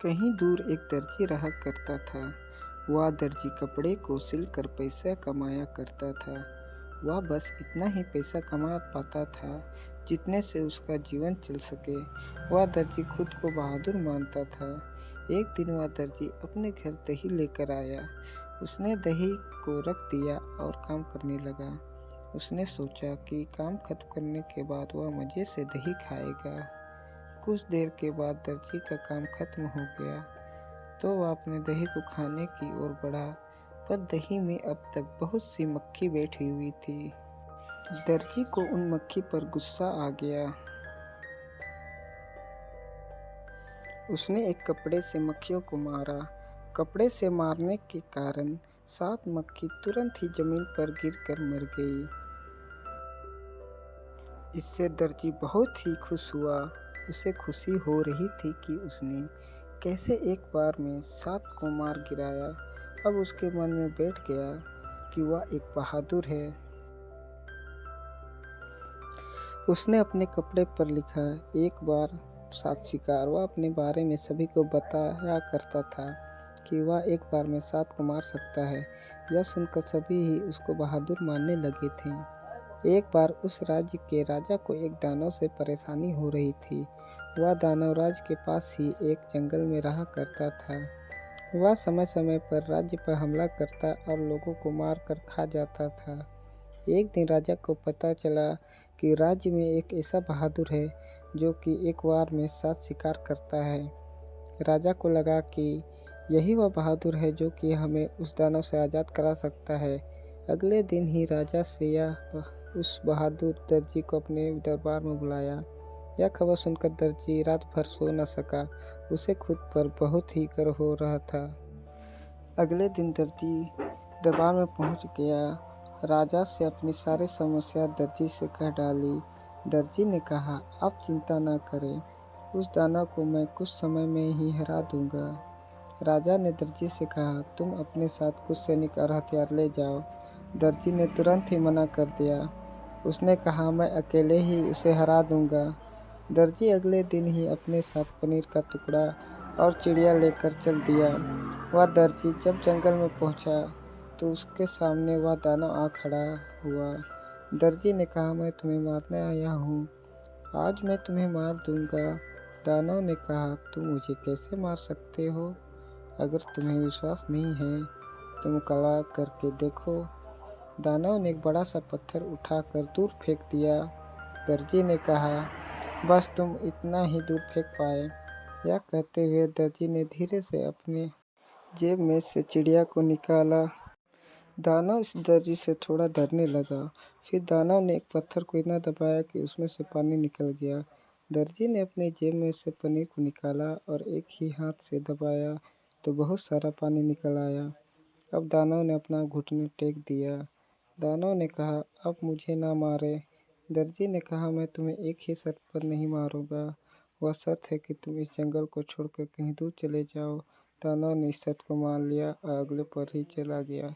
कहीं दूर एक दर्जी रहा करता था। वह दर्जी कपड़े को सिलकर पैसा कमाया करता था। वह बस इतना ही पैसा कमा पाता था जितने से उसका जीवन चल सके। वह दर्जी खुद को बहादुर मानता था। एक दिन वह दर्जी अपने घर दही लेकर आया। उसने दही को रख दिया और काम करने लगा। उसने सोचा कि काम खत्म करने के बाद वह मज़े से दही खाएगा। कुछ देर के बाद दर्जी का काम खत्म हो गया तो वह अपने दही को खाने की ओर बढ़ा, पर दही में अब तक बहुत सी मक्खी बैठी हुई थी। दर्जी को उन मक्खी पर गुस्सा आ गया। उसने एक कपड़े से मक्खियों को मारा। कपड़े से मारने के कारण 7 मक्खी तुरंत ही जमीन पर गिरकर मर गई। इससे दर्जी बहुत ही खुश हुआ। उसे खुशी हो रही थी कि उसने कैसे एक बार में 7 को मार गिराया। अब उसके मन में बैठ गया कि वह एक बहादुर है। उसने अपने कपड़े पर लिखा, एक बार 7 शिकार। वह अपने बारे में सभी को बताया करता था कि वह एक बार में 7 को मार सकता है। यह सुनकर सभी ही उसको बहादुर मानने लगे थे। एक बार उस राज्य के राजा को एक दानव से परेशानी हो रही थी। वह दानव राज्य के पास ही एक जंगल में रहा करता था। वह समय समय पर राज्य पर हमला करता और लोगों को मार कर खा जाता था। एक दिन राजा को पता चला कि राज्य में एक ऐसा बहादुर है जो कि एक बार में 7 शिकार करता है। राजा को लगा कि यही वह बहादुर है जो कि हमें उस दानव से आज़ाद करा सकता है। अगले दिन ही राजा से उस बहादुर दर्जी को अपने दरबार में बुलाया। यह खबर सुनकर दर्जी रात भर सो न सका। उसे खुद पर बहुत ही गर्व हो रहा था। अगले दिन दर्जी दरबार में पहुंच गया। राजा से अपनी सारी समस्या दर्जी से कह डाली। दर्जी ने कहा, आप चिंता न करें, उस दानव को मैं कुछ समय में ही हरा दूंगा। राजा ने दर्जी से कहा, तुम अपने साथ कुछ सैनिक और हथियार ले जाओ। दर्जी ने तुरंत ही मना कर दिया। उसने कहा, मैं अकेले ही उसे हरा दूंगा। दर्जी अगले दिन ही अपने साथ पनीर का टुकड़ा और चिड़िया लेकर चल दिया। वह दर्जी जब जंगल में पहुंचा तो उसके सामने वह दानव आ खड़ा हुआ। दर्जी ने कहा, मैं तुम्हें मारने आया हूँ, आज मैं तुम्हें मार दूंगा। दानव ने कहा, तुम मुझे कैसे मार सकते हो? अगर तुम्हें विश्वास नहीं है तो मुकाबला करके देखो। दानव ने एक बड़ा सा पत्थर उठाकर दूर फेंक दिया। दर्जी ने कहा, बस तुम इतना ही दूर फेंक पाए। यह कहते हुए दर्जी ने धीरे से अपने जेब में से चिड़िया को निकाला। दानव इस दर्जी से थोड़ा डरने लगा। फिर दानव ने एक पत्थर को इतना दबाया कि उसमें से पानी निकल गया। दर्जी ने अपने जेब में से पनीर को निकाला और एक ही हाथ से दबाया तो बहुत सारा पानी निकल आया। अब दानव ने अपना घुटने टेक दिया। दानव ने कहा, अब मुझे ना मारे। दर्जी ने कहा, मैं तुम्हें एक ही शर्त पर नहीं मारूंगा। वह शर्त है कि तुम इस जंगल को छोड़कर कहीं दूर चले जाओ। दानव ने इस शर्त को मान लिया और अगले पल ही चला गया।